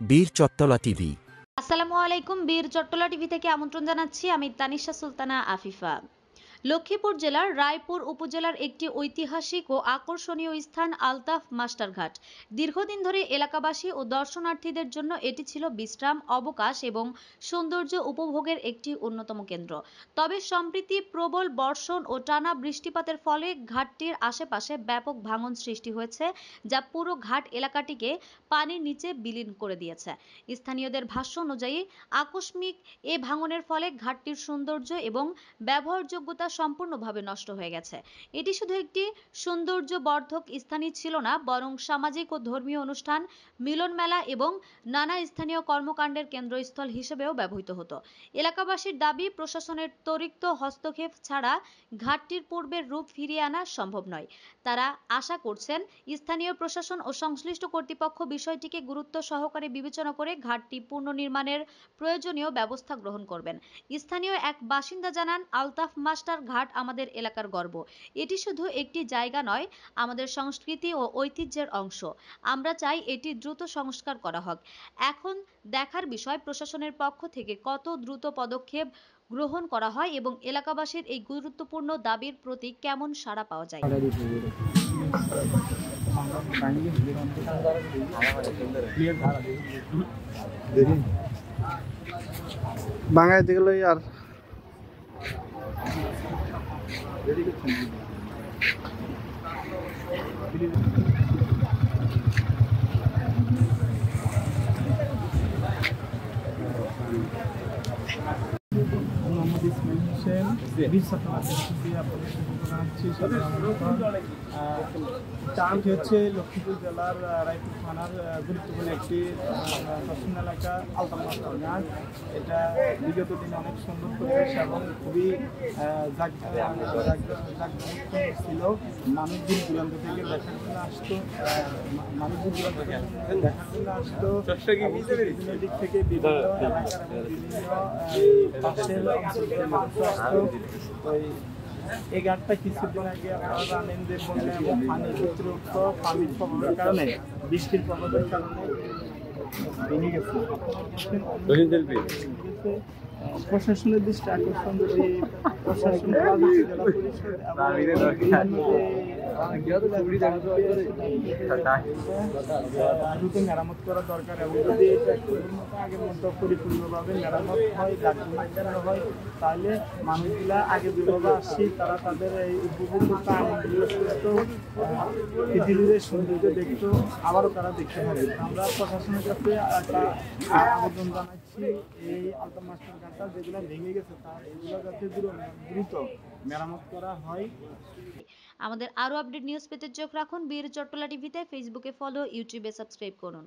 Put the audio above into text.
বীর চট্টলা টিভি। আসসালামু আলাইকুম। বীর চট্টলা টিভি থেকে আমন্ত্রণ জানাচ্ছি আমি তানিশা সুলতানা আফিফা। লক্ষ্মীপুর জেলার রায়পুর উপজেলার একটি ঐতিহাসিক ও আকর্ষণীয় স্থান আলতাফ মাস্টারঘাট। দীর্ঘদিন ধরে এলাকাবাসী ও দর্শনার্থীদের জন্য এটি ছিল বিশ্রাম, অবকাশ এবং সৌন্দর্য উপভোগের একটি অন্যতম কেন্দ্র। তবে সম্প্রতি প্রবল বর্ষণ ও টানা বৃষ্টিপাতের ফলে ঘাটটির আশেপাশে ব্যাপক ভাঙন সৃষ্টি হয়েছে, যা পুরো ঘাট এলাকাটিকে পানির নিচে বিলীন করে দিয়েছে। স্থানীয়দের ভাষ্য অনুযায়ী আকস্মিক এ ভাঙনের ফলে ঘাটটির সৌন্দর্য এবং ব্যবহারযোগ্যতা সম্পূর্ণভাবে নষ্ট হয়ে গেছে। এটি শুধু একটি সৌন্দর্যবর্ধক স্থানই ছিল না, বরং সামাজিক ও ধর্মীয় অনুষ্ঠান, মিলন মেলা এবং নানা স্থানীয় কর্মকাণ্ডের কেন্দ্রস্থল হিসেবেও ব্যবহৃত হতো। এলাকাবাসীর দাবি, প্রশাসনের ত্বরিত হস্তক্ষেপ ছাড়া ঘাটটির পূর্বের রূপ ফিরিয়ে আনা সম্ভব নয়। তারা আশা করছেন স্থানীয় প্রশাসন ও সংশ্লিষ্ট কর্তৃপক্ষ বিষয়টিকে গুরুত্ব সহকারে বিবেচনা করে ঘাটটি পুনর্নির্মাণের প্রয়োজনীয় ব্যবস্থা গ্রহণ করবেন। স্থানীয় এক বাসিন্দা জানান, আলতাফ মাস্টার ঘাট আমাদের এলাকার গর্ব। এটি শুধু একটি জায়গা নয়, আমাদের সংস্কৃতি ও ঐতিহ্যের অংশ। আমরা চাই এটি দ্রুত সংস্কার করা হোক। এখন দেখার বিষয় প্রশাসনের পক্ষ থেকে কত দ্রুত পদক্ষেপ গ্রহণ করা হয় এবং এলাকাবাসীর এই গুরুত্বপূর্ণ দাবির প্রতি কেমন সাড়া পাওয়া যায়। বাঙাইতে গেলে আর মোহাম্মদ ইসমাইল হোসেন বীর চট্টলা থেকে আপনাদের জানাচ্ছি এটি হচ্ছে লক্ষ্মীপুর জেলার রায়পুর থানার গুরুত্বপূর্ণ একটি দর্শন এলাকা আলতাফ মাস্টার ঘাট। এটা বিগত দিনে অনেক সুন্দর পরিবেশ এবং খুবই ছিল। মানুষ দূর দূরান্ত থেকে দেখার জন্য আসতো, বিভিন্ন দিক থেকে বিভিন্ন এলাকার এবং বিভিন্ন পাশের অঞ্চল থেকে মানুষ আসতো। এই ঘাটটা কিছুদিন আগে আপনারা জানেন যে বন্যা এবং অতিরিক্ত পানির প্রভাবের কারণে, বৃষ্টির প্রভাবের কারণে ভেঙে গেছে। প্রশাসনের দৃষ্টি আকর্ষণ, যদি প্রশাসন, জেলা পরিষদ দ্রুত মেরামত করা দরকার এবং যদি এটা আগের মতো পরিপূর্ণভাবে মেরামত হয়, গাছগুলো হয়, তাহলে মানুষগুলা আগে যেভাবে আসছি তারা তাদের এই উপভোগ করতে, আনন্দ পৃথিবীর সৌন্দর্য দেখতো, আবারও তারা দেখতে হবে। আমরা প্রশাসনের কাছে একটা আবেদন জানাচ্ছি, এই আলতাফ মাস্টার ঘাটটা যেগুলো ভেঙে গেছে তার এগুলো যাতে দ্রুত মেরামত করা হয়। আমাদের আরো আপডেট নিউজ পেতে চোখ রাখুন বীর চট্টলা টিভিতে। ফেসবুকে ফলো, ইউটিউবে সাবস্ক্রাইব করুন।